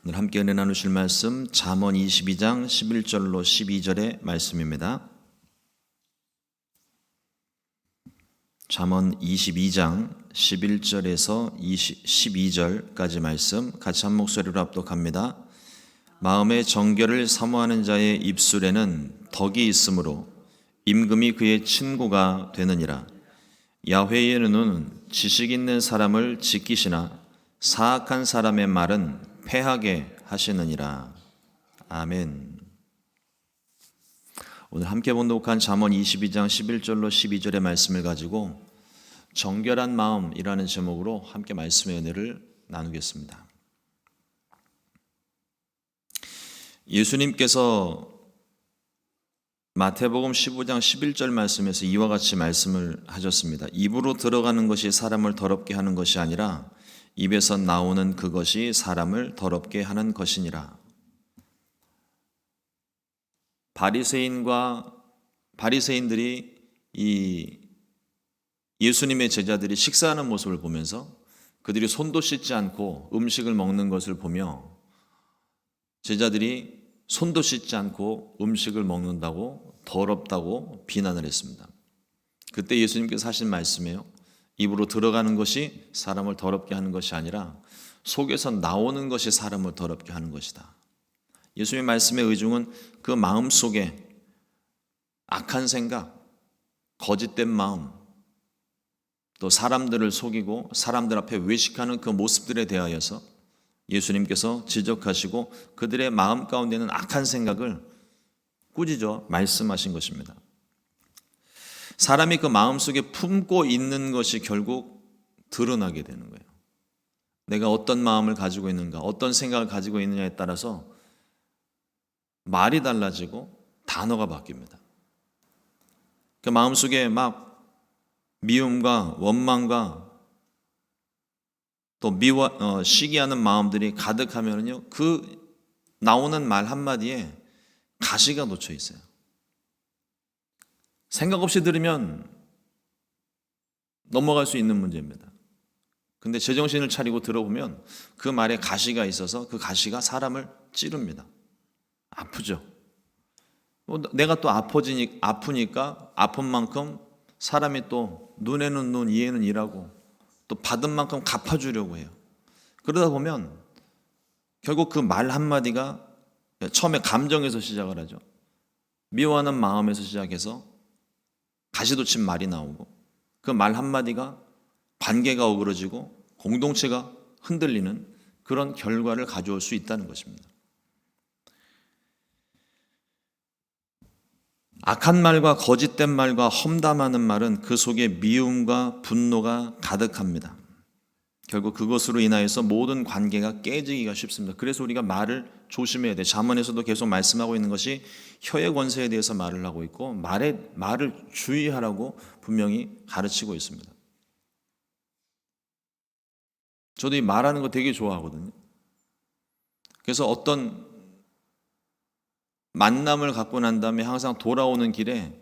오늘 함께 은혜 나누실 말씀 잠언 22장 11절로 12절의 말씀입니다. 잠언 22장 11절에서 12절까지 말씀 같이 한 목소리로 합독합니다. 마음의 정결을 사모하는 자의 입술에는 덕이 있으므로 임금이 그의 친구가 되느니라. 야훼의 눈은 지식 있는 사람을 지키시나 사악한 사람의 말은 패하게 하시느니라. 아멘. 오늘 함께 봉독한 잠언 22장 11절로 12절의 말씀을 가지고 정결한 마음이라는 제목으로 함께 말씀의 은혜를 나누겠습니다. 예수님께서 마태복음 15장 11절 말씀에서 이와 같이 말씀을 하셨습니다. 입으로 들어가는 것이 사람을 더럽게 하는 것이 아니라 입에서 나오는 그것이 사람을 더럽게 하는 것이니라. 바리새인들이 이 예수님의 제자들이 식사하는 모습을 보면서 그들이 손도 씻지 않고 음식을 먹는 것을 보며 제자들이 손도 씻지 않고 음식을 먹는다고 더럽다고 비난을 했습니다. 그때 예수님께서 하신 말씀이에요. 입으로 들어가는 것이 사람을 더럽게 하는 것이 아니라 속에서 나오는 것이 사람을 더럽게 하는 것이다. 예수님의 말씀의 의중은 그 마음 속에 악한 생각, 거짓된 마음, 또 사람들을 속이고 사람들 앞에 외식하는 그 모습들에 대하여서 예수님께서 지적하시고 그들의 마음 가운데는 악한 생각을 꾸짖어 말씀하신 것입니다. 사람이 그 마음속에 품고 있는 것이 결국 드러나게 되는 거예요. 내가 어떤 마음을 가지고 있는가, 어떤 생각을 가지고 있느냐에 따라서 말이 달라지고 단어가 바뀝니다. 그 마음속에 막 미움과 원망과 또 시기하는 마음들이 가득하면요, 그 나오는 말 한마디에 가시가 놓쳐 있어요. 생각 없이 들으면 넘어갈 수 있는 문제입니다. 근데 제정신을 차리고 들어보면 그 말에 가시가 있어서 그 가시가 사람을 찌릅니다. 아프죠. 내가 또 아프니까 아픈 만큼 사람이 또 눈에는 눈, 이에는 이라고 또 받은 만큼 갚아주려고 해요. 그러다 보면 결국 그 말 한마디가 처음에 감정에서 시작을 하죠. 미워하는 마음에서 시작해서 가시돋친 말이 나오고 그 말 한마디가 관계가 어그러지고 공동체가 흔들리는 그런 결과를 가져올 수 있다는 것입니다. 악한 말과 거짓된 말과 험담하는 말은 그 속에 미움과 분노가 가득합니다. 결국 그것으로 인하여서 모든 관계가 깨지기가 쉽습니다. 그래서 우리가 말을 조심해야 돼요. 잠언에서도 계속 말씀하고 있는 것이 혀의 권세에 대해서 말을 하고 있고 말을 주의하라고 분명히 가르치고 있습니다. 저도 이 말하는 거 되게 좋아하거든요. 그래서 어떤 만남을 갖고 난 다음에 항상 돌아오는 길에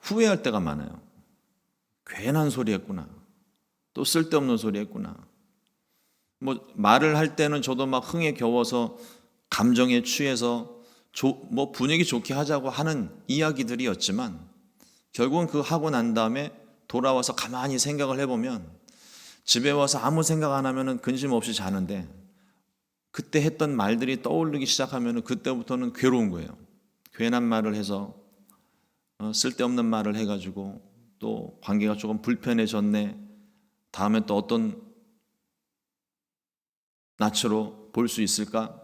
후회할 때가 많아요. 괜한 소리 했구나. 또 쓸데없는 소리 했구나. 말을 할 때는 저도 막 흥에 겨워서 감정에 취해서 분위기 좋게 하자고 하는 이야기들이었지만 결국은 그거 하고 난 다음에 돌아와서 가만히 생각을 해보면 집에 와서 아무 생각 안 하면은 근심 없이 자는데 그때 했던 말들이 떠오르기 시작하면은 그때부터는 괴로운 거예요. 괜한 말을 해서 쓸데없는 말을 해가지고 또 관계가 조금 불편해졌네. 다음에 또 어떤 낯으로 볼 수 있을까?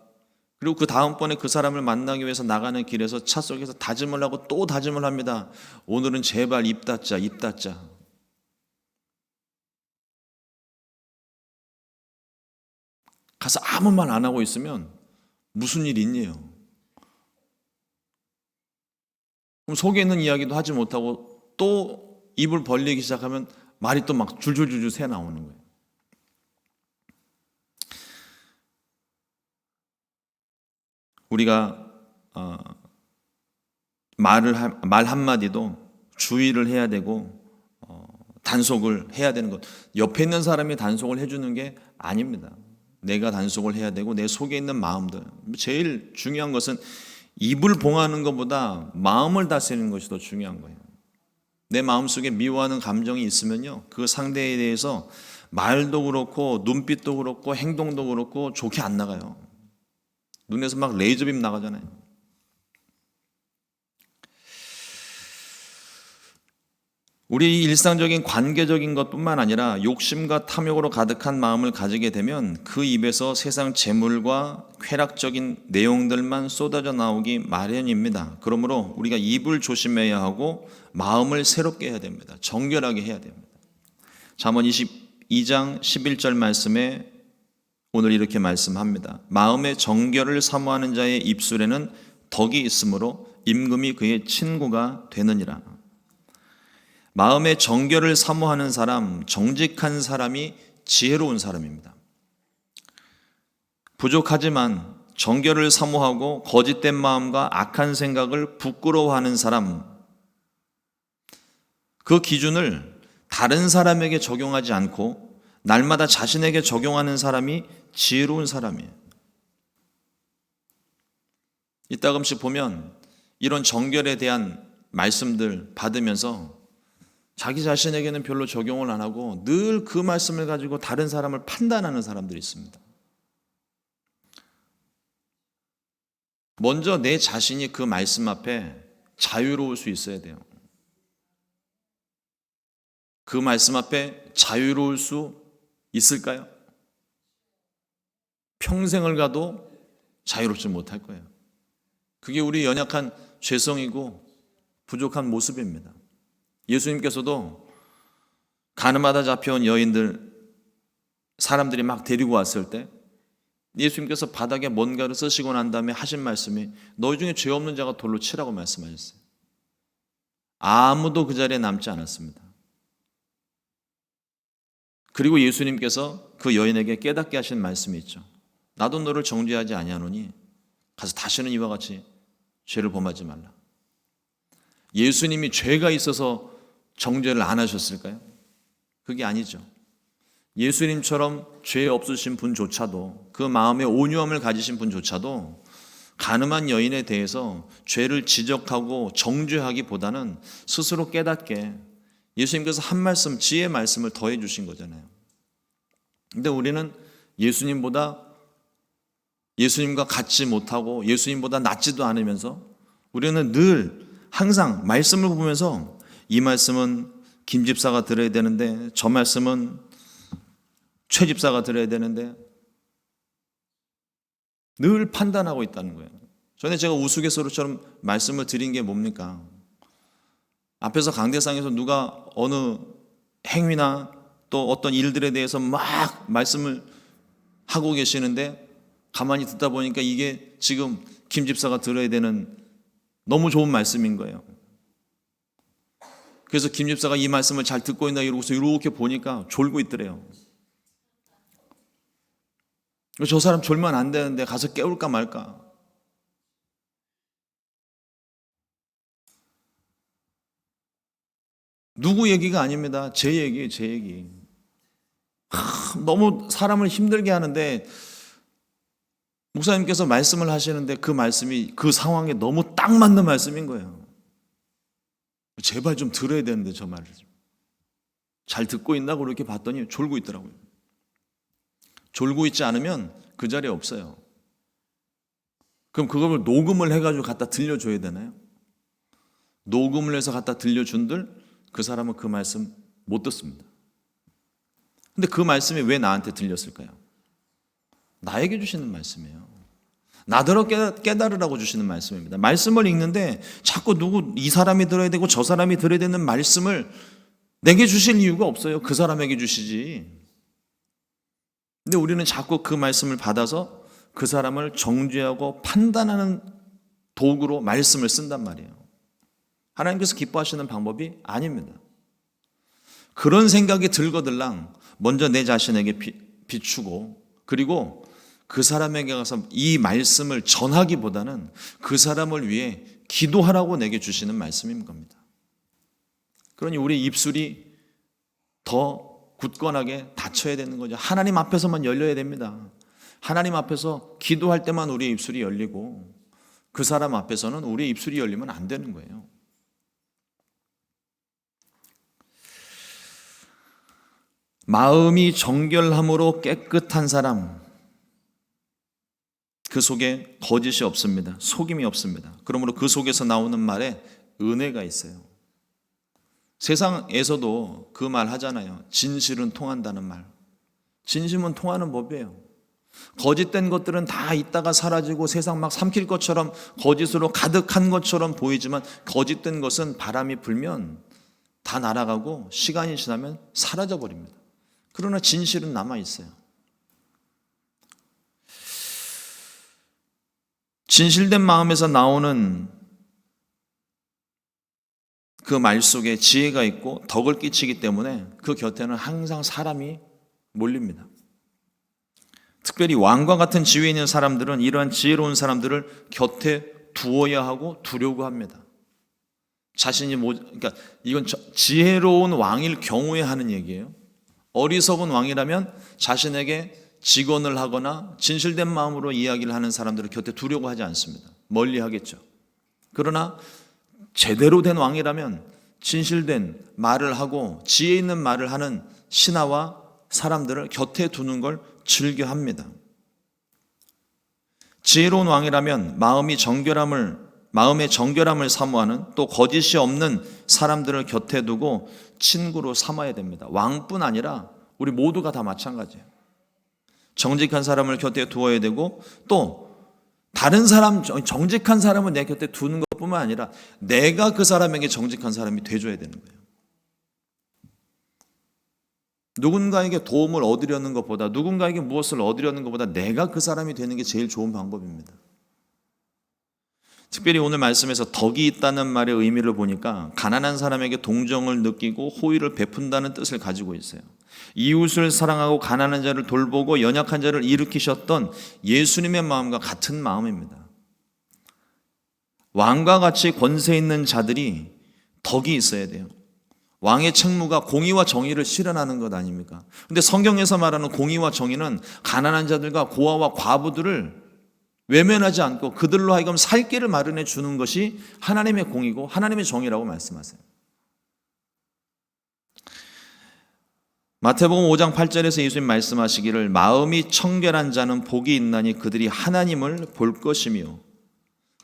그리고 그 다음번에 그 사람을 만나기 위해서 나가는 길에서 차 속에서 다짐을 하고 또 다짐을 합니다. 오늘은 제발 입 닫자, 입 닫자. 가서 아무 말 안 하고 있으면 무슨 일이 있니요? 그럼 속에 있는 이야기도 하지 못하고 또 입을 벌리기 시작하면 말이 또 막 줄줄줄줄 새 나오는 거예요. 우리가 말 한마디도 주의를 해야 되고 단속을 해야 되는 것. 옆에 있는 사람이 단속을 해주는 게 아닙니다. 내가 단속을 해야 되고 내 속에 있는 마음들. 제일 중요한 것은 입을 봉하는 것보다 마음을 다스리는 것이 더 중요한 거예요. 내 마음속에 미워하는 감정이 있으면요, 그 상대에 대해서 말도 그렇고 눈빛도 그렇고 행동도 그렇고 좋게 안 나가요. 눈에서 막 레이저빔 나가잖아요. 우리 일상적인 관계적인 것뿐만 아니라 욕심과 탐욕으로 가득한 마음을 가지게 되면 그 입에서 세상 재물과 쾌락적인 내용들만 쏟아져 나오기 마련입니다. 그러므로 우리가 입을 조심해야 하고 마음을 새롭게 해야 됩니다. 정결하게 해야 됩니다. 잠언 22장 11절 말씀에 오늘 이렇게 말씀합니다. 마음의 정결을 사모하는 자의 입술에는 덕이 있으므로 임금이 그의 친구가 되느니라. 마음의 정결을 사모하는 사람, 정직한 사람이 지혜로운 사람입니다. 부족하지만 정결을 사모하고 거짓된 마음과 악한 생각을 부끄러워하는 사람, 그 기준을 다른 사람에게 적용하지 않고 날마다 자신에게 적용하는 사람이 지혜로운 사람이에요. 이따금씩 보면 이런 정결에 대한 말씀들 받으면서 자기 자신에게는 별로 적용을 안 하고 늘 그 말씀을 가지고 다른 사람을 판단하는 사람들이 있습니다. 먼저 내 자신이 그 말씀 앞에 자유로울 수 있어야 돼요. 그 말씀 앞에 자유로울 수 있을까요? 평생을 가도 자유롭지 못할 거예요. 그게 우리 연약한 죄성이고 부족한 모습입니다. 예수님께서도 가늠하다 잡혀온 여인들, 사람들이 막 데리고 왔을 때 예수님께서 바닥에 뭔가를 쓰시고 난 다음에 하신 말씀이 너희 중에 죄 없는 자가 돌로 치라고 말씀하셨어요. 아무도 그 자리에 남지 않았습니다. 그리고 예수님께서 그 여인에게 깨닫게 하신 말씀이 있죠. 나도 너를 정죄하지 아니하노니 가서 다시는 이와 같이 죄를 범하지 말라. 예수님이 죄가 있어서 정죄를 안 하셨을까요? 그게 아니죠. 예수님처럼 죄 없으신 분조차도, 그 마음에 온유함을 가지신 분조차도 가늠한 여인에 대해서 죄를 지적하고 정죄하기보다는 스스로 깨닫게 예수님께서 한 말씀, 지혜의 말씀을 더해 주신 거잖아요. 근데 우리는 예수님과 같지 못하고 예수님보다 낫지도 않으면서 우리는 늘 항상 말씀을 보면서 이 말씀은 김 집사가 들어야 되는데 저 말씀은 최 집사가 들어야 되는데 늘 판단하고 있다는 거예요. 전에 제가 우스갯소리처럼 말씀을 드린 게 뭡니까? 앞에서 강대상에서 누가 어느 행위나 또 어떤 일들에 대해서 막 말씀을 하고 계시는데 가만히 듣다 보니까 이게 지금 김 집사가 들어야 되는 너무 좋은 말씀인 거예요. 그래서 김 집사가 이 말씀을 잘 듣고 있나 이러고서 이렇게 보니까 졸고 있더래요. 저 사람 졸면 안 되는데 가서 깨울까 말까. 누구 얘기가 아닙니다. 제 얘기예요, 제 얘기. 너무 사람을 힘들게 하는데 목사님께서 말씀을 하시는데 그 말씀이 그 상황에 너무 딱 맞는 말씀인 거예요. 제발 좀 들어야 되는데 저 말을 잘 듣고 있나 그렇게 봤더니 졸고 있더라고요. 졸고 있지 않으면 그 자리에 없어요. 그럼 그걸 녹음을 해가지고 갖다 들려줘야 되나요? 녹음을 해서 갖다 들려준들 그 사람은 그 말씀 못 듣습니다. 근데 그 말씀이 왜 나한테 들렸을까요? 나에게 주시는 말씀이에요. 나더러 깨달으라고 주시는 말씀입니다. 말씀을 읽는데 자꾸 이 사람이 들어야 되고 저 사람이 들어야 되는 말씀을 내게 주실 이유가 없어요. 그 사람에게 주시지. 근데 우리는 자꾸 그 말씀을 받아서 그 사람을 정죄하고 판단하는 도구로 말씀을 쓴단 말이에요. 하나님께서 기뻐하시는 방법이 아닙니다. 그런 생각이 들거들랑 먼저 내 자신에게 비추고 그리고 그 사람에게 가서 이 말씀을 전하기보다는 그 사람을 위해 기도하라고 내게 주시는 말씀인 겁니다. 그러니 우리 입술이 더 굳건하게 닫혀야 되는 거죠. 하나님 앞에서만 열려야 됩니다. 하나님 앞에서 기도할 때만 우리의 입술이 열리고 그 사람 앞에서는 우리의 입술이 열리면 안 되는 거예요. 마음이 정결함으로 깨끗한 사람, 그 속에 거짓이 없습니다. 속임이 없습니다. 그러므로 그 속에서 나오는 말에 은혜가 있어요. 세상에서도 그 말 하잖아요. 진실은 통한다는 말. 진심은 통하는 법이에요. 거짓된 것들은 다 있다가 사라지고 세상 막 삼킬 것처럼 거짓으로 가득한 것처럼 보이지만 거짓된 것은 바람이 불면 다 날아가고 시간이 지나면 사라져 버립니다. 그러나 진실은 남아 있어요. 진실된 마음에서 나오는 그 말 속에 지혜가 있고 덕을 끼치기 때문에 그 곁에는 항상 사람이 몰립니다. 특별히 왕과 같은 지위에 있는 사람들은 이러한 지혜로운 사람들을 곁에 두어야 하고 두려고 합니다. 그러니까 이건 지혜로운 왕일 경우에 하는 얘기예요. 어리석은 왕이라면 자신에게 직언을 하거나 진실된 마음으로 이야기를 하는 사람들을 곁에 두려고 하지 않습니다. 멀리 하겠죠. 그러나 제대로 된 왕이라면 진실된 말을 하고 지혜 있는 말을 하는 신하와 사람들을 곁에 두는 걸 즐겨합니다. 지혜로운 왕이라면 마음의 정결함을 사모하는 또 거짓이 없는 사람들을 곁에 두고 친구로 삼아야 됩니다. 왕뿐 아니라 우리 모두가 다 마찬가지예요. 정직한 사람을 곁에 두어야 되고 또 다른 사람, 정직한 사람을 내 곁에 두는 것뿐만 아니라 내가 그 사람에게 정직한 사람이 돼줘야 되는 거예요. 누군가에게 도움을 얻으려는 것보다 누군가에게 무엇을 얻으려는 것보다 내가 그 사람이 되는 게 제일 좋은 방법입니다. 특별히 오늘 말씀에서 덕이 있다는 말의 의미를 보니까 가난한 사람에게 동정을 느끼고 호의를 베푼다는 뜻을 가지고 있어요. 이웃을 사랑하고 가난한 자를 돌보고 연약한 자를 일으키셨던 예수님의 마음과 같은 마음입니다. 왕과 같이 권세 있는 자들이 덕이 있어야 돼요. 왕의 책무가 공의와 정의를 실현하는 것 아닙니까? 근데 성경에서 말하는 공의와 정의는 가난한 자들과 고아와 과부들을 외면하지 않고 그들로 하여금 살 길을 마련해 주는 것이 하나님의 공의고 하나님의 정의라고 말씀하세요. 마태복음 5장 8절에서 예수님 말씀하시기를 마음이 청결한 자는 복이 있나니 그들이 하나님을 볼 것이며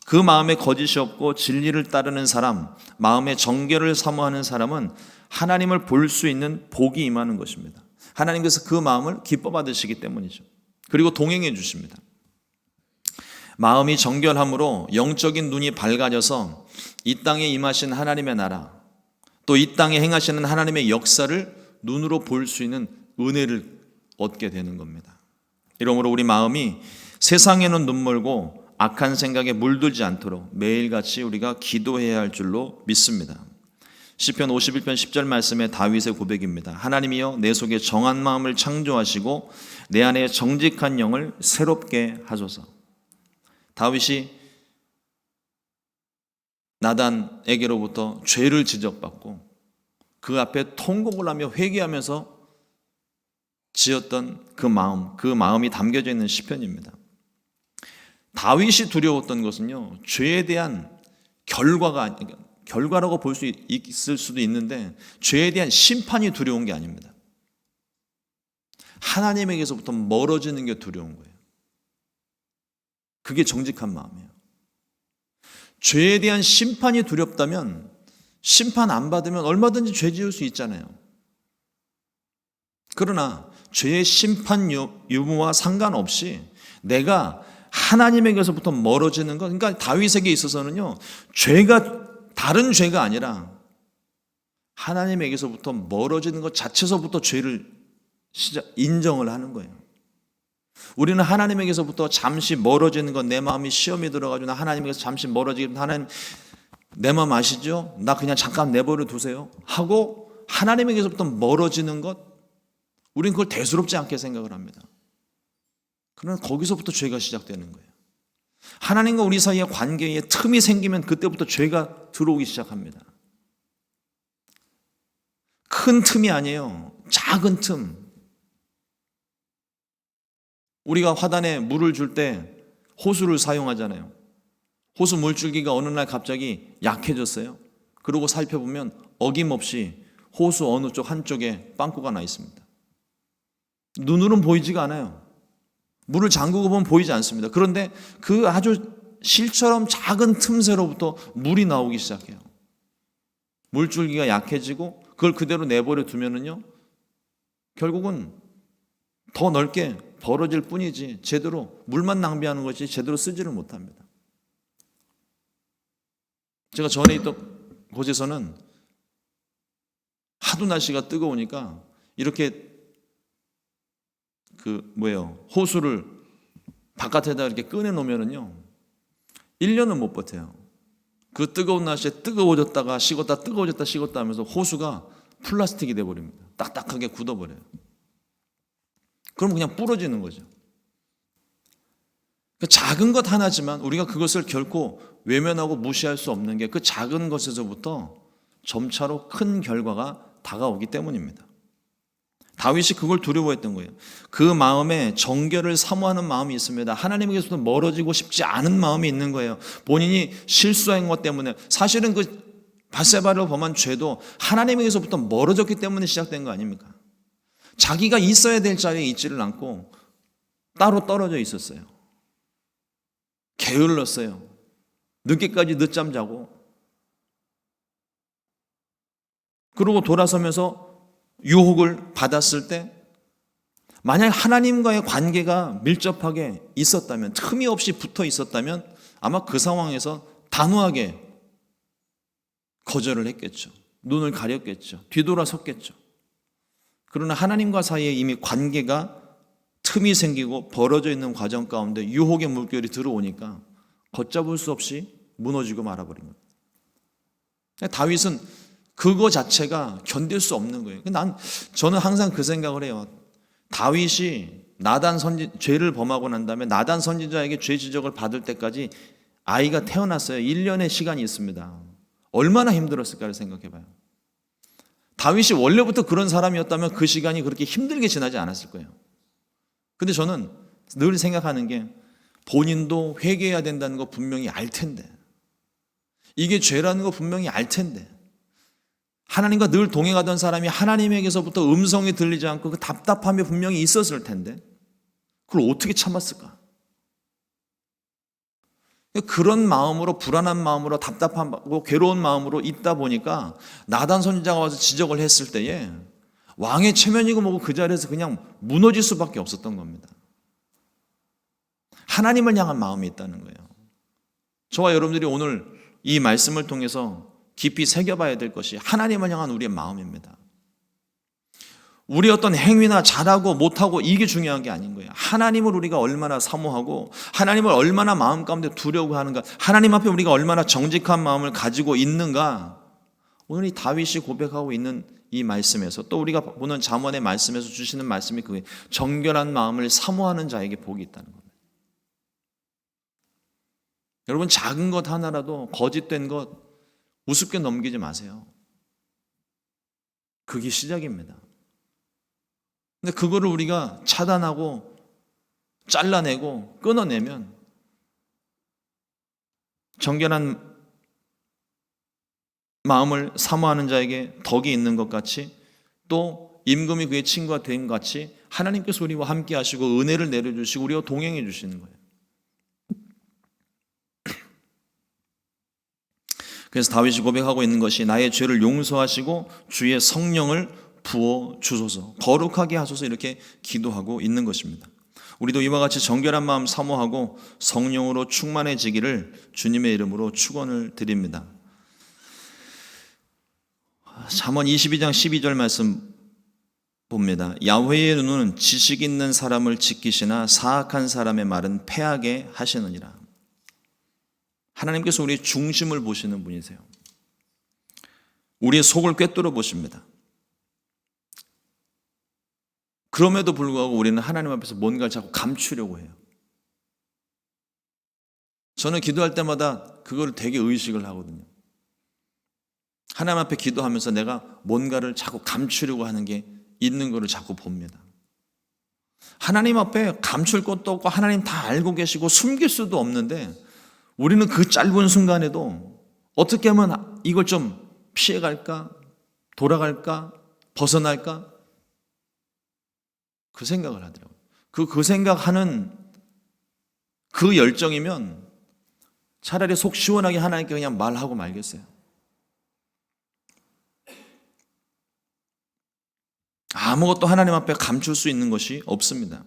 그 마음에 거짓이 없고 진리를 따르는 사람, 마음의 정결을 사모하는 사람은 하나님을 볼 수 있는 복이 임하는 것입니다. 하나님께서 그 마음을 기뻐 받으시기 때문이죠. 그리고 동행해 주십니다. 마음이 정결함으로 영적인 눈이 밝아져서 이 땅에 임하신 하나님의 나라, 또 이 땅에 행하시는 하나님의 역사를 눈으로 볼 수 있는 은혜를 얻게 되는 겁니다. 이러므로 우리 마음이 세상에는 눈멀고 악한 생각에 물들지 않도록 매일같이 우리가 기도해야 할 줄로 믿습니다. 시편 51편 10절 말씀에 다윗의 고백입니다. 하나님이여 내 속에 정한 마음을 창조하시고 내 안에 정직한 영을 새롭게 하소서. 다윗이 나단에게로부터 죄를 지적받고 그 앞에 통곡을 하며 회개하면서 지었던 그 마음이 담겨져 있는 시편입니다. 다윗이 두려웠던 것은요, 죄에 대한 결과라고 볼 수 있을 수도 있는데 죄에 대한 심판이 두려운 게 아닙니다. 하나님에게서부터 멀어지는 게 두려운 거예요. 그게 정직한 마음이에요. 죄에 대한 심판이 두렵다면 심판 안 받으면 얼마든지 죄 지을 수 있잖아요. 그러나 죄의 심판 유무와 상관없이 내가 하나님에게서부터 멀어지는 것, 그러니까 다윗에게 있어서는요, 다른 죄가 아니라 하나님에게서부터 멀어지는 것 자체서부터 죄를 인정을 하는 거예요. 우리는 하나님에게서부터 잠시 멀어지는 것, 내 마음이 시험에 들어가지고 나 하나님에게서 잠시 멀어지기, 하나님 내 마음 아시죠? 나 그냥 잠깐 내버려 두세요 하고 하나님에게서부터 멀어지는 것, 우리는 그걸 대수롭지 않게 생각을 합니다. 그러나 거기서부터 죄가 시작되는 거예요. 하나님과 우리 사이의 관계에 틈이 생기면 그때부터 죄가 들어오기 시작합니다. 큰 틈이 아니에요. 작은 틈. 우리가 화단에 물을 줄 때 호수를 사용하잖아요. 호수 물줄기가 어느 날 갑자기 약해졌어요. 그러고 살펴보면 어김없이 호수 어느 쪽 한쪽에 빵꾸가 나 있습니다. 눈으로는 보이지가 않아요. 물을 잠그고 보면 보이지 않습니다. 그런데 그 아주 실처럼 작은 틈새로부터 물이 나오기 시작해요. 물줄기가 약해지고 그걸 그대로 내버려 두면은요, 결국은 더 넓게 벌어질 뿐이지 제대로 물만 낭비하는 것이 제대로 쓰지를 못합니다. 제가 전에 있던 곳에서는 하도 날씨가 뜨거우니까 이렇게 호수를 바깥에다 이렇게 꺼내 놓으면은요, 1년은 못 버텨요. 그 뜨거운 날씨에 뜨거워졌다가 식었다 뜨거워졌다 식었다 하면서 호수가 플라스틱이 돼버립니다. 딱딱하게 굳어버려요. 그럼 그냥 부러지는 거죠. 그 작은 것 하나지만 우리가 그것을 결코 외면하고 무시할 수 없는 게 그 작은 것에서부터 점차로 큰 결과가 다가오기 때문입니다. 다윗이 그걸 두려워했던 거예요. 그 마음에 정결을 사모하는 마음이 있습니다. 하나님에게서도 멀어지고 싶지 않은 마음이 있는 거예요. 본인이 실수한 것 때문에, 사실은 그 밧세바를 범한 죄도 하나님에게서부터 멀어졌기 때문에 시작된 거 아닙니까? 자기가 있어야 될 자리에 있지를 않고 따로 떨어져 있었어요. 게을렀어요. 늦게까지 늦잠 자고, 그러고 돌아서면서 유혹을 받았을 때 만약 하나님과의 관계가 밀접하게 있었다면, 틈이 없이 붙어 있었다면 아마 그 상황에서 단호하게 거절을 했겠죠. 눈을 가렸겠죠. 뒤돌아섰겠죠. 그러나 하나님과 사이에 이미 관계가 틈이 생기고 벌어져 있는 과정 가운데 유혹의 물결이 들어오니까 걷잡을 수 없이 무너지고 말아버린 거예요. 다윗은 그거 자체가 견딜 수 없는 거예요. 저는 항상 그 생각을 해요. 다윗이 죄를 범하고 난 다음에 나단 선지자에게 죄 지적을 받을 때까지 아이가 태어났어요. 1년의 시간이 있습니다. 얼마나 힘들었을까를 생각해 봐요. 다윗이 원래부터 그런 사람이었다면 그 시간이 그렇게 힘들게 지나지 않았을 거예요. 근데 저는 늘 생각하는 게, 본인도 회개해야 된다는 거 분명히 알 텐데, 이게 죄라는 거 분명히 알 텐데, 하나님과 늘 동행하던 사람이 하나님에게서부터 음성이 들리지 않고 그 답답함이 분명히 있었을 텐데 그걸 어떻게 참았을까? 그런 마음으로, 불안한 마음으로, 답답하고 괴로운 마음으로 있다 보니까 나단 선지자가 와서 지적을 했을 때에 왕의 체면이고 뭐고 그 자리에서 그냥 무너질 수밖에 없었던 겁니다. 하나님을 향한 마음이 있다는 거예요. 저와 여러분들이 오늘 이 말씀을 통해서 깊이 새겨봐야 될 것이 하나님을 향한 우리의 마음입니다. 우리 어떤 행위나 잘하고 못하고 이게 중요한 게 아닌 거예요. 하나님을 우리가 얼마나 사모하고 하나님을 얼마나 마음 가운데 두려고 하는가, 하나님 앞에 우리가 얼마나 정직한 마음을 가지고 있는가. 오늘 이 다윗이 고백하고 있는 이 말씀에서, 또 우리가 보는 잠언의 말씀에서 주시는 말씀이 그게 정결한 마음을 사모하는 자에게 복이 있다는 겁니다. 여러분, 작은 것 하나라도 거짓된 것 우습게 넘기지 마세요. 그게 시작입니다. 근데 그거를 우리가 차단하고 잘라내고 끊어내면 정결한 마음을 사모하는 자에게 덕이 있는 것 같이, 또 임금이 그의 친구가 된 것 같이 하나님께서 우리와 함께 하시고 은혜를 내려주시고 우리와 동행해 주시는 거예요. 그래서 다윗이 고백하고 있는 것이, 나의 죄를 용서하시고 주의 성령을 부어 주소서, 거룩하게 하소서, 이렇게 기도하고 있는 것입니다. 우리도 이와 같이 정결한 마음 사모하고 성령으로 충만해지기를 주님의 이름으로 축원을 드립니다. 잠언 22장 12절 말씀 봅니다. 야훼의 눈은 지식 있는 사람을 지키시나 사악한 사람의 말은 패하게 하시느니라. 하나님께서 우리의 중심을 보시는 분이세요. 우리의 속을 꿰뚫어 보십니다. 그럼에도 불구하고 우리는 하나님 앞에서 뭔가를 자꾸 감추려고 해요. 저는 기도할 때마다 그걸 되게 의식을 하거든요. 하나님 앞에 기도하면서 내가 뭔가를 자꾸 감추려고 하는 게 있는 거를 자꾸 봅니다. 하나님 앞에 감출 것도 없고 하나님 다 알고 계시고 숨길 수도 없는데 우리는 그 짧은 순간에도 어떻게 하면 이걸 좀 피해갈까? 돌아갈까? 벗어날까? 그 생각을 하더라고요. 그 생각하는 그 열정이면 차라리 속 시원하게 하나님께 그냥 말하고 말겠어요. 아무것도 하나님 앞에 감출 수 있는 것이 없습니다.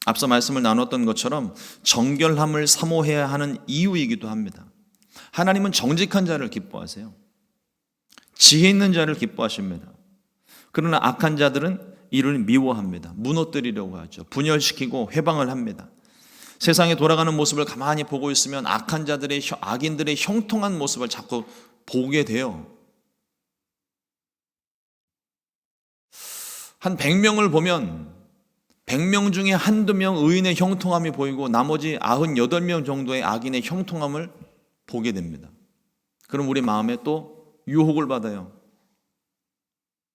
앞서 말씀을 나눴던 것처럼 정결함을 사모해야 하는 이유이기도 합니다. 하나님은 정직한 자를 기뻐하세요. 지혜 있는 자를 기뻐하십니다. 그러나 악한 자들은 이를 미워합니다. 무너뜨리려고 하죠. 분열시키고 회방을 합니다. 세상에 돌아가는 모습을 가만히 보고 있으면 악한 자들의, 악인들의 형통한 모습을 자꾸 보게 돼요. 한 100명을 보면 100명 중에 한두 명 의인의 형통함이 보이고 나머지 98명 정도의 악인의 형통함을 보게 됩니다. 그럼 우리 마음에 또 유혹을 받아요.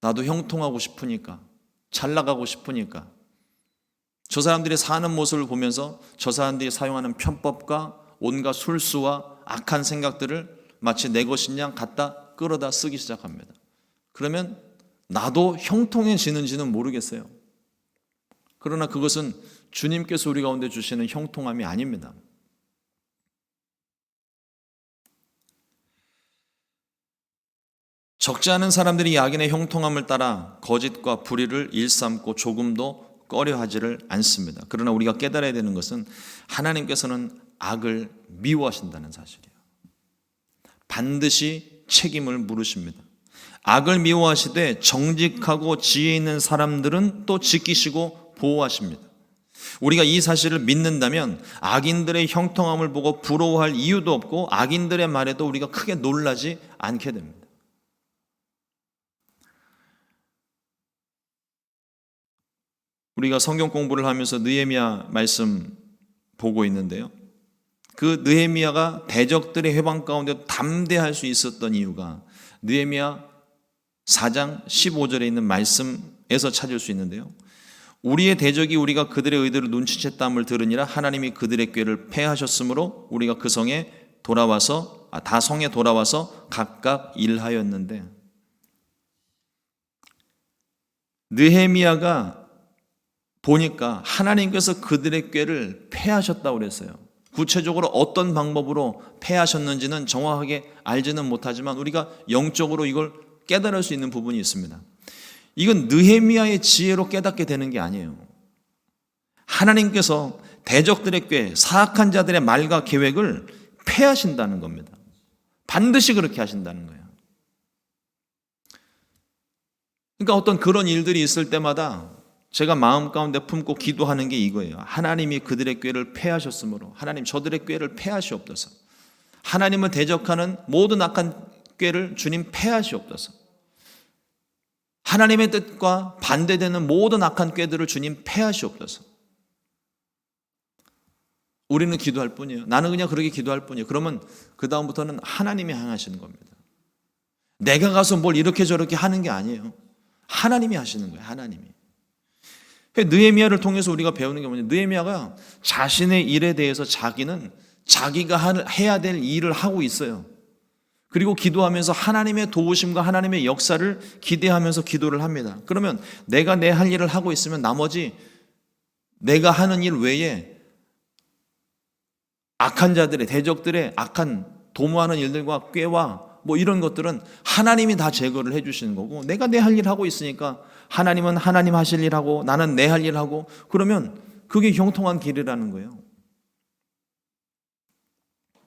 나도 형통하고 싶으니까, 잘 나가고 싶으니까. 저 사람들이 사는 모습을 보면서 저 사람들이 사용하는 편법과 온갖 술수와 악한 생각들을 마치 내 것인 양 갖다 끌어다 쓰기 시작합니다. 그러면 나도 형통해지는지는 모르겠어요. 그러나 그것은 주님께서 우리 가운데 주시는 형통함이 아닙니다. 적지 않은 사람들이 악인의 형통함을 따라 거짓과 불의를 일삼고 조금도 꺼려하지를 않습니다. 그러나 우리가 깨달아야 되는 것은 하나님께서는 악을 미워하신다는 사실이에요. 반드시 책임을 물으십니다. 악을 미워하시되 정직하고 지혜 있는 사람들은 또 지키시고 보호하십니다. 우리가 이 사실을 믿는다면 악인들의 형통함을 보고 부러워할 이유도 없고 악인들의 말에도 우리가 크게 놀라지 않게 됩니다. 우리가 성경 공부를 하면서 느헤미야 말씀 보고 있는데요. 그 느헤미야가 대적들의 회방 가운데 담대할 수 있었던 이유가 느헤미야 4장 15절에 있는 말씀에서 찾을 수 있는데요. 우리의 대적이 우리가 그들의 의대로 눈치챘다함을 들으니라 하나님이 그들의 꾀를 패하셨으므로 우리가 그 성에 돌아와서 다 성에 돌아와서 각각 일하였는데 느헤미야가 보니까 하나님께서 그들의 꾀를 패하셨다고 그랬어요. 구체적으로 어떤 방법으로 패하셨는지는 정확하게 알지는 못하지만 우리가 영적으로 이걸 깨달을 수 있는 부분이 있습니다. 이건 느헤미야의 지혜로 깨닫게 되는 게 아니에요. 하나님께서 대적들의 꾀, 사악한 자들의 말과 계획을 패하신다는 겁니다. 반드시 그렇게 하신다는 거예요. 그러니까 어떤 그런 일들이 있을 때마다 제가 마음 가운데 품고 기도하는 게 이거예요. 하나님이 그들의 꾀를 패하셨으므로 하나님 저들의 꾀를 패하시옵소서. 하나님을 대적하는 모든 악한 꾀를 주님 패하시옵소서. 하나님의 뜻과 반대되는 모든 악한 꾀들을 주님 패하시옵소서. 우리는 기도할 뿐이에요. 나는 그냥 그렇게 기도할 뿐이에요. 그러면 그 다음부터는 하나님이 행하시는 겁니다. 내가 가서 뭘 이렇게 저렇게 하는 게 아니에요. 하나님이 하시는 거예요. 하나님이. 느헤미야를 통해서 우리가 배우는 게 뭐냐면 느헤미야가 자신의 일에 대해서 자기는 자기가 해야 될 일을 하고 있어요. 그리고 기도하면서 하나님의 도우심과 하나님의 역사를 기대하면서 기도를 합니다. 그러면 내가 내 할 일을 하고 있으면 나머지 내가 하는 일 외에 악한 자들의 대적들의 악한 도모하는 일들과 꾀와 뭐 이런 것들은 하나님이 다 제거를 해주시는 거고 내가 내 할 일 하고 있으니까 하나님은 하나님 하실 일 하고 나는 내 할 일 하고 그러면 그게 형통한 길이라는 거예요.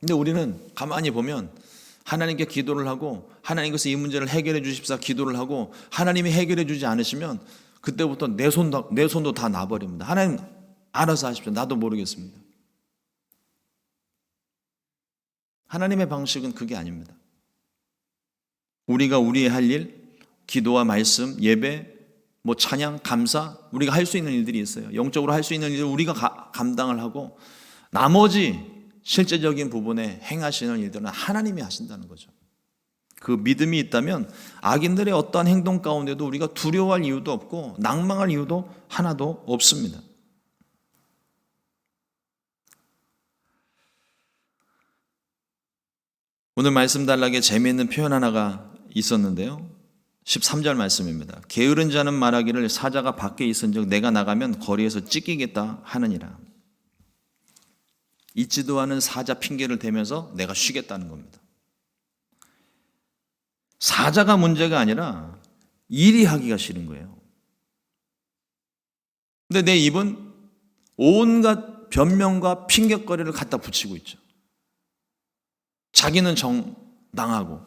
근데 우리는 가만히 보면 하나님께 기도를 하고 하나님께서 이 문제를 해결해 주십사 기도를 하고 하나님이 해결해 주지 않으시면 그때부터 내 손도 다 놔버립니다. 하나님 알아서 하십시오. 나도 모르겠습니다. 하나님의 방식은 그게 아닙니다. 우리가 우리의 할 일, 기도와 말씀, 예배, 뭐 찬양, 감사, 우리가 할 수 있는 일들이 있어요. 영적으로 할 수 있는 일을 우리가 감당을 하고 나머지 실제적인 부분에 행하시는 일들은 하나님이 하신다는 거죠. 그 믿음이 있다면 악인들의 어떠한 행동 가운데도 우리가 두려워할 이유도 없고 낭망할 이유도 하나도 없습니다. 오늘 말씀 단락에 재미있는 표현 하나가 있었는데요. 13절 말씀입니다. 게으른 자는 말하기를 사자가 밖에 있은즉 내가 나가면 거리에서 찢기겠다 하느니라. 있지도 않은 사자 핑계를 대면서 내가 쉬겠다는 겁니다. 사자가 문제가 아니라 일이 하기가 싫은 거예요. 근데 내 입은 온갖 변명과 핑계거리를 갖다 붙이고 있죠. 자기는 정당하고,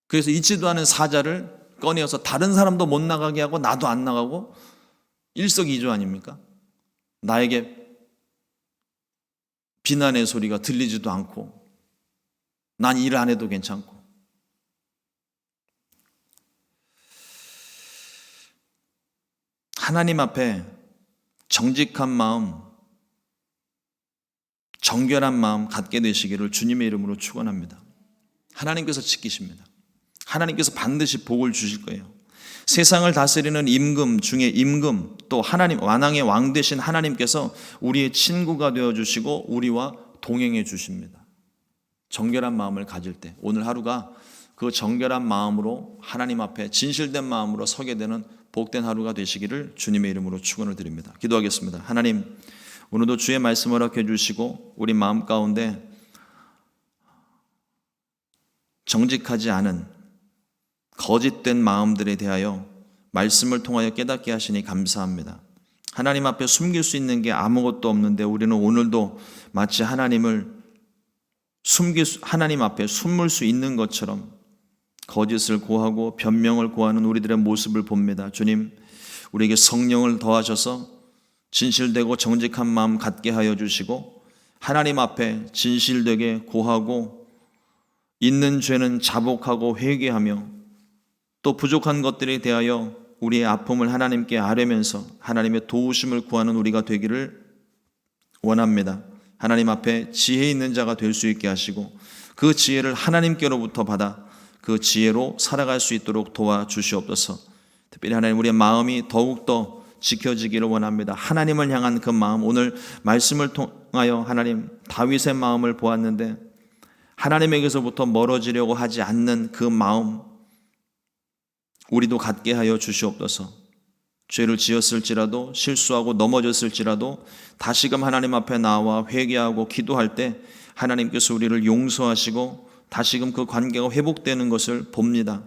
그래서 있지도 않은 사자를 꺼내어서 다른 사람도 못 나가게 하고 나도 안 나가고 일석이조 아닙니까? 나에게 비난의 소리가 들리지도 않고 난 일 안 해도 괜찮고. 하나님 앞에 정직한 마음, 정결한 마음 갖게 되시기를 주님의 이름으로 축원합니다. 하나님께서 지키십니다. 하나님께서 반드시 복을 주실 거예요. 세상을 다스리는 임금 중에 임금, 또 하나님 완왕의 왕 되신 하나님께서 우리의 친구가 되어주시고 우리와 동행해 주십니다. 정결한 마음을 가질 때 오늘 하루가 그 정결한 마음으로 하나님 앞에 진실된 마음으로 서게 되는 복된 하루가 되시기를 주님의 이름으로 축원을 드립니다. 기도하겠습니다. 하나님, 오늘도 주의 말씀을 허락해 주시고 우리 마음 가운데 정직하지 않은 거짓된 마음들에 대하여 말씀을 통하여 깨닫게 하시니 감사합니다. 하나님 앞에 숨길 수 있는 게 아무것도 없는데 우리는 오늘도 마치 하나님 앞에 숨을 수 있는 것처럼 거짓을 고하고 변명을 고하는 우리들의 모습을 봅니다. 주님, 우리에게 성령을 더하셔서 진실되고 정직한 마음 갖게 하여 주시고 하나님 앞에 진실되게 고하고 있는 죄는 자복하고 회개하며 또 부족한 것들에 대하여 우리의 아픔을 하나님께 아뢰면서 하나님의 도우심을 구하는 우리가 되기를 원합니다. 하나님 앞에 지혜 있는 자가 될 수 있게 하시고 그 지혜를 하나님께로부터 받아 그 지혜로 살아갈 수 있도록 도와주시옵소서. 특별히 하나님, 우리의 마음이 더욱더 지켜지기를 원합니다. 하나님을 향한 그 마음, 오늘 말씀을 통하여 하나님 다윗의 마음을 보았는데 하나님에게서부터 멀어지려고 하지 않는 그 마음 우리도 갖게 하여 주시옵소서. 죄를 지었을지라도 실수하고 넘어졌을지라도 다시금 하나님 앞에 나와 회개하고 기도할 때 하나님께서 우리를 용서하시고 다시금 그 관계가 회복되는 것을 봅니다.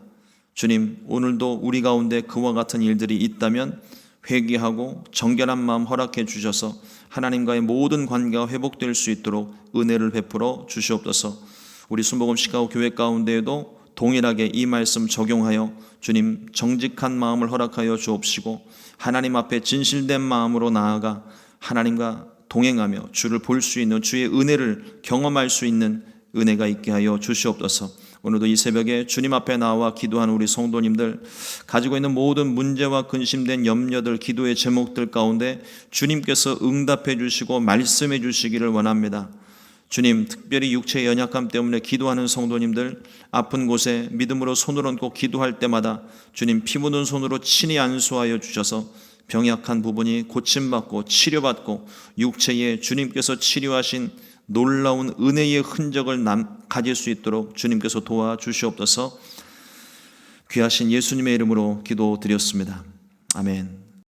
주님, 오늘도 우리 가운데 그와 같은 일들이 있다면 회개하고 정결한 마음 허락해 주셔서 하나님과의 모든 관계가 회복될 수 있도록 은혜를 베풀어 주시옵소서. 우리 순복음 시카고 교회 가운데에도 동일하게 이 말씀 적용하여 주님 정직한 마음을 허락하여 주옵시고 하나님 앞에 진실된 마음으로 나아가 하나님과 동행하며 주를 볼 수 있는 주의 은혜를 경험할 수 있는 은혜가 있게 하여 주시옵소서. 오늘도 이 새벽에 주님 앞에 나와 기도하는 우리 성도님들 가지고 있는 모든 문제와 근심된 염려들, 기도의 제목들 가운데 주님께서 응답해 주시고 말씀해 주시기를 원합니다. 주님, 특별히 육체의 연약함 때문에 기도하는 성도님들 아픈 곳에 믿음으로 손을 얹고 기도할 때마다 주님 피 묻은 손으로 친히 안수하여 주셔서 병약한 부분이 고침받고 치료받고 육체에 주님께서 치료하신 놀라운 은혜의 흔적을 가질 수 있도록 주님께서 도와주시옵소서. 귀하신 예수님의 이름으로 기도드렸습니다. 아멘.